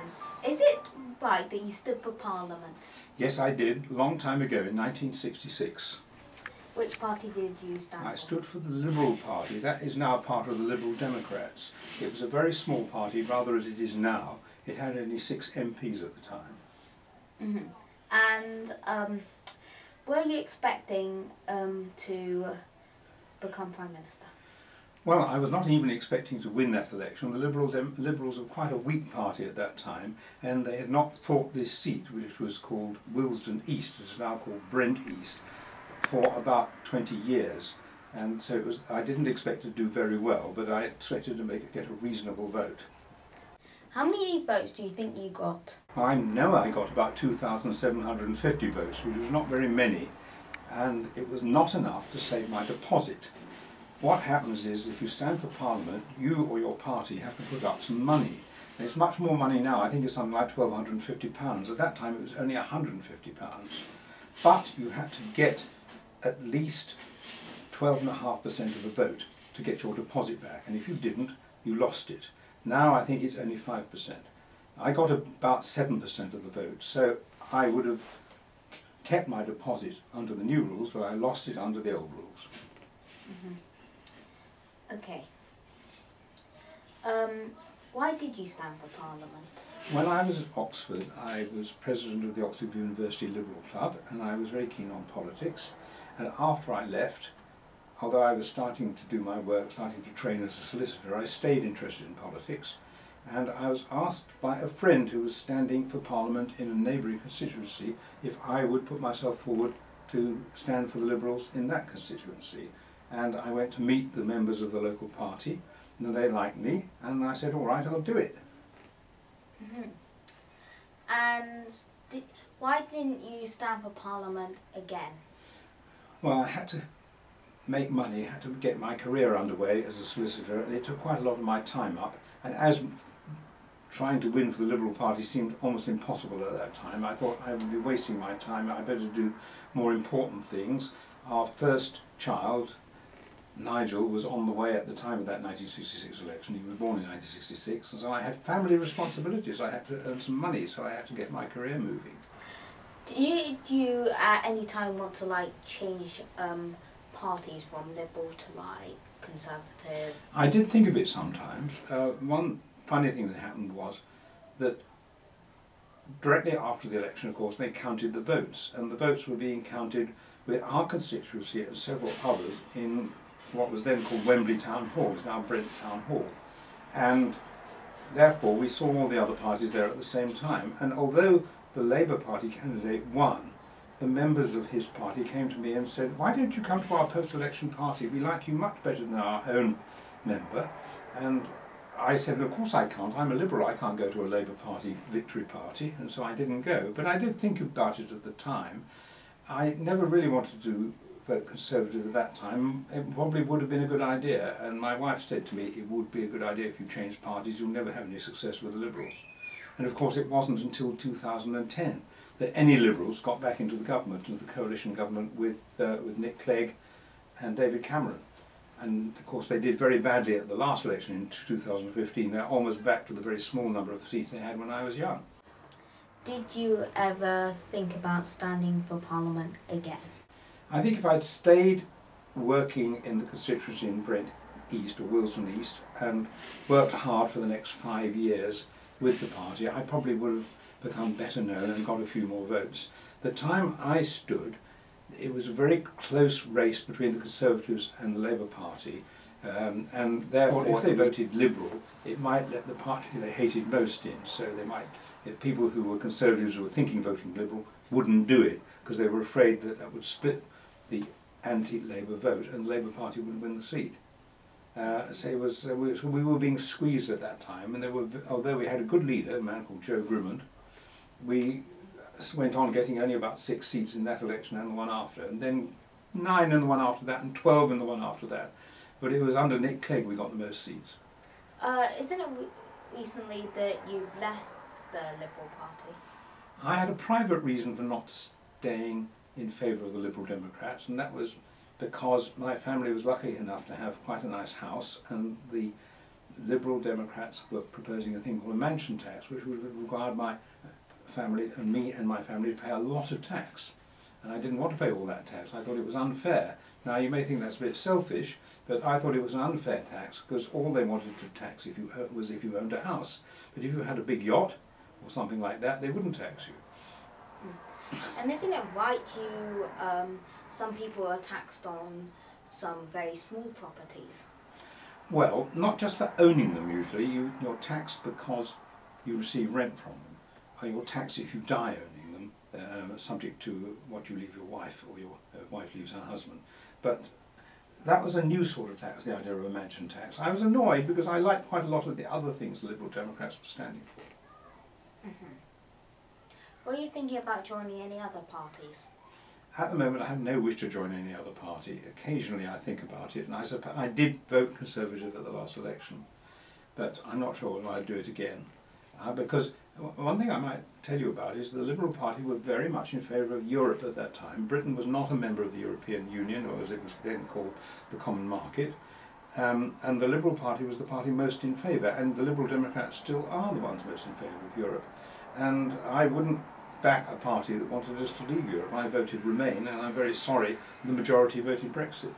Brahams. Is it right that you stood for Parliament? Yes, I did, a long time ago in 1966. Which party did you stand for? I stood for the Liberal Party. That is now part of the Liberal Democrats. It was a very small party, rather as it is now. It had only 6 MPs at the time. Mm-hmm. And were you expecting to become Prime Minister? Well, I was not even expecting to win that election. The Liberals were quite a weak party at that time, and they had not fought this seat, which was called Willesden East, it's now called Brent East, for about 20 years. And so I didn't expect to do very well, but I expected to get a reasonable vote. How many votes do you think you got? I know I got about 2,750 votes, which was not very many, and it was not enough to save my deposit. What happens is, if you stand for Parliament, you or your party have to put up some money. And it's much more money now. I think it's something like £1,250. At that time it was only £150. But you had to get at least 12.5% of the vote to get your deposit back, and if you didn't, you lost it. Now I think it's only 5%. I got about 7% of the vote, so I would have kept my deposit under the new rules, but I lost it under the old rules. Mm-hmm. Okay. Why did you stand for Parliament? When I was at Oxford, I was president of the Oxford University Liberal Club, and I was very keen on politics. And after I left, although I was starting to do my work, starting to train as a solicitor, I stayed interested in politics. And I was asked by a friend who was standing for Parliament in a neighbouring constituency if I would put myself forward to stand for the Liberals in that constituency. And I went to meet the members of the local party, and they liked me, and I said, all right, I'll do it. Mm-hmm. And why didn't you stand for Parliament again? Well, I had to make money, had to get my career underway as a solicitor, and it took quite a lot of my time up. And as trying to win for the Liberal Party seemed almost impossible at that time, I thought I would be wasting my time. I'd better do more important things. Our first child, Nigel, was on the way at the time of that 1966 election. He was born in 1966, and so I had family responsibilities. I had to earn some money, so I had to get my career moving. Did you at any time want to change parties from Liberal to Conservative? I did think of it sometimes. One funny thing that happened was that directly after the election, of course, they counted the votes, and the votes were being counted with our constituency and several others in what was then called Wembley Town Hall, it's now Brent Town Hall. And therefore we saw all the other parties there at the same time. And although the Labour Party candidate won, the members of his party came to me and said, why don't you come to our post-election party? We like you much better than our own member. And I said, of course I can't. I'm a Liberal. I can't go to a Labour Party victory party. And so I didn't go. But I did think about it at the time. I never really wanted to vote Conservative at that time. It probably would have been a good idea, and my wife said to me it would be a good idea if you changed parties, you'll never have any success with the Liberals. And of course it wasn't until 2010 that any Liberals got back into the government, into the coalition government with Nick Clegg and David Cameron. And of course they did very badly at the last election in 2015. They're almost back to the very small number of seats they had when I was young. Did you ever think about standing for Parliament again? I think if I'd stayed working in the constituency in Brent East or Willesden East and worked hard for the next 5 years with the party, I probably would have become better known and got a few more votes. The time I stood, it was a very close race between the Conservatives and the Labour Party, and therefore if they voted Liberal, it might let the party they hated most in, so they might, if people who were Conservatives who were thinking of voting Liberal wouldn't do it because they were afraid that that would split the anti-Labour vote and the Labour Party would win the seat. So we were being squeezed at that time, and although we had a good leader, a man called Joe Grimmond, we went on getting only about 6 seats in that election and the one after, and then 9 in the one after that and 12 in the one after that. But it was under Nick Clegg we got the most seats. Isn't it recently that you left the Liberal Party? I had a private reason for not staying in favour of the Liberal Democrats, and that was because my family was lucky enough to have quite a nice house, and the Liberal Democrats were proposing a thing called a mansion tax, which would require my family and me and my family to pay a lot of tax. And I didn't want to pay all that tax. I thought it was unfair. Now you may think that's a bit selfish, but I thought it was an unfair tax because all they wanted to tax was if you owned a house. But if you had a big yacht or something like that, they wouldn't tax you. And isn't it right some people are taxed on some very small properties? Well, not just for owning them usually. You're taxed because you receive rent from them. Or you're taxed if you die owning them, subject to what you leave your wife or your wife leaves her husband. But that was a new sort of tax, the idea of a mansion tax. I was annoyed because I liked quite a lot of the other things the Liberal Democrats were standing for. Were you thinking about joining any other parties? At the moment I have no wish to join any other party. Occasionally I think about it, and I did vote Conservative at the last election, but I'm not sure whether I'd do it again. Because one thing I might tell you about is the Liberal Party were very much in favour of Europe at that time. Britain was not a member of the European Union, or as it was then called, the Common Market, and the Liberal Party was the party most in favour, and the Liberal Democrats still are the ones most in favour of Europe. And I wouldn't back a party that wanted us to leave Europe. I voted Remain, and I'm very sorry the majority voted Brexit.